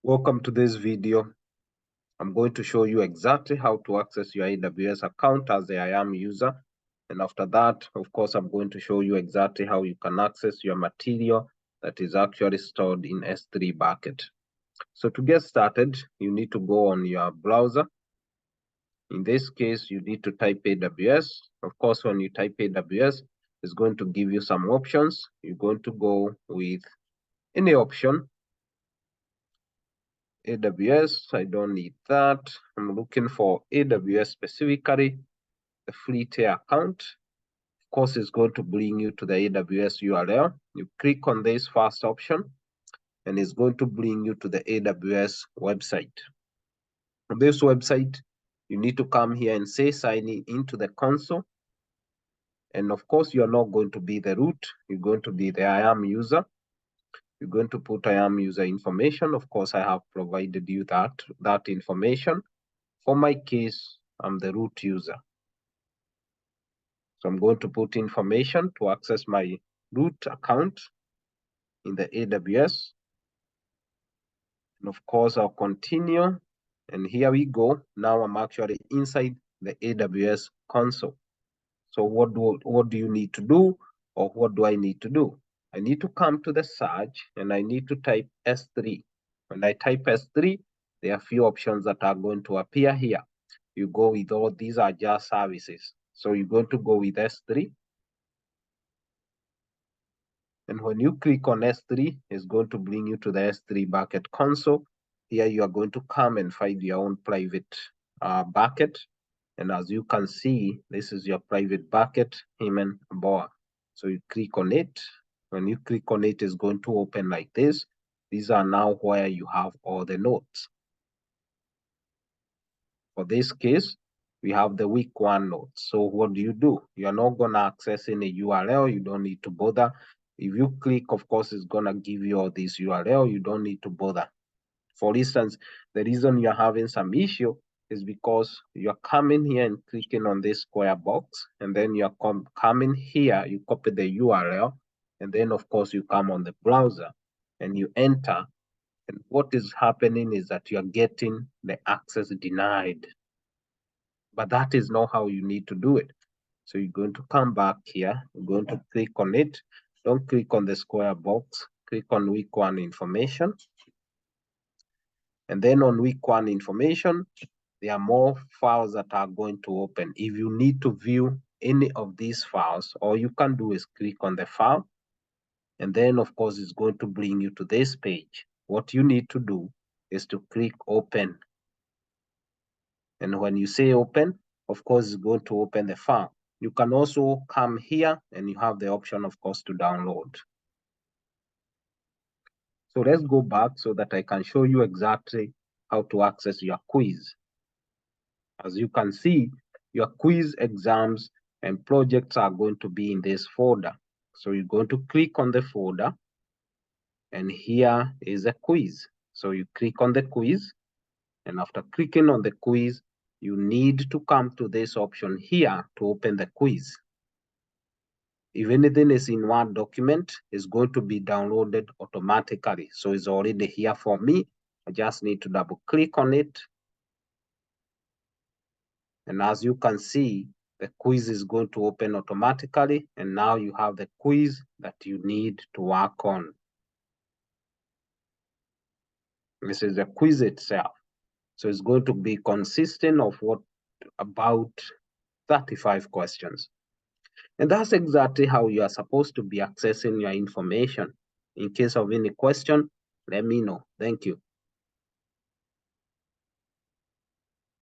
Welcome to this video. I'm going to show you exactly how to access your AWS account as the IAM user. And after that, of course, I'm going to show you exactly how you can access your material that is actually stored in S3 bucket. So to get started, you need to go on your browser. In this case, you need to type AWS. Of course, when you type AWS, it's going to give you some options. You're going to go with any option. AWS, I don't need that. I'm looking for AWS specifically, the free tier account. Of course, it's going to bring you to the AWS URL. You click on this first option, and it's going to bring you to the AWS website. On this website, you need to come here and say sign in into the console. And of course, you are not going to be the root. You're going to be the IAM user. You're going to put IAM user information. Of course, I have provided you that information. For my case, I'm the root user. So I'm going to put information to access my root account in the AWS. And of course, I'll continue. And here we go. Now I'm actually inside the AWS console. So what do you need to do, or what do I need to do? I need to come to the search and I need to type S3. When I type S3, there are a few options that are going to appear here. You go with all these are just services. So you're going to go with S3. And when you click on S3, it's going to bring you to the S3 bucket console. Here you are going to come and find your own private bucket. And as you can see, this is your private bucket, Hyman Boa. So you click on it. When you click on it, it's going to open like this. These are now where you have all the nodes. For this case, we have the week 1 nodes. So what do? You're not going to access any URL. You don't need to bother. If you click, of course, it's going to give you all this URL. You don't need to bother. For instance, the reason you're having some issue is because you're coming here and clicking on this square box, and then you're coming here, you copy the URL, and then, of course, you come on the browser and you enter. And what is happening is that you're getting the access denied. But that is not how you need to do it. So you're going to come back here. You're going to click on it. Don't click on the square box. Click on week 1 information. And then on week 1 information, there are more files that are going to open. If you need to view any of these files, all you can do is click on the file. And then, of course, it's going to bring you to this page. What you need to do is to click open. And when you say open, of course, it's going to open the file. You can also come here and you have the option, of course, to download. So let's go back so that I can show you exactly how to access your quiz. As you can see, your quiz, exams, and projects are going to be in this folder. So you're going to click on the folder, and here is a quiz. So you click on the quiz, and after clicking on the quiz, you need to come to this option here to open the quiz. If anything is in one document, it's going to be downloaded automatically. So it's already here for me. I just need to double click on it. And as you can see, the quiz is going to open automatically. And now you have the quiz that you need to work on. This is the quiz itself. So it's going to be consistent of about 35 questions. And that's exactly how you are supposed to be accessing your information. In case of any question, let me know. Thank you.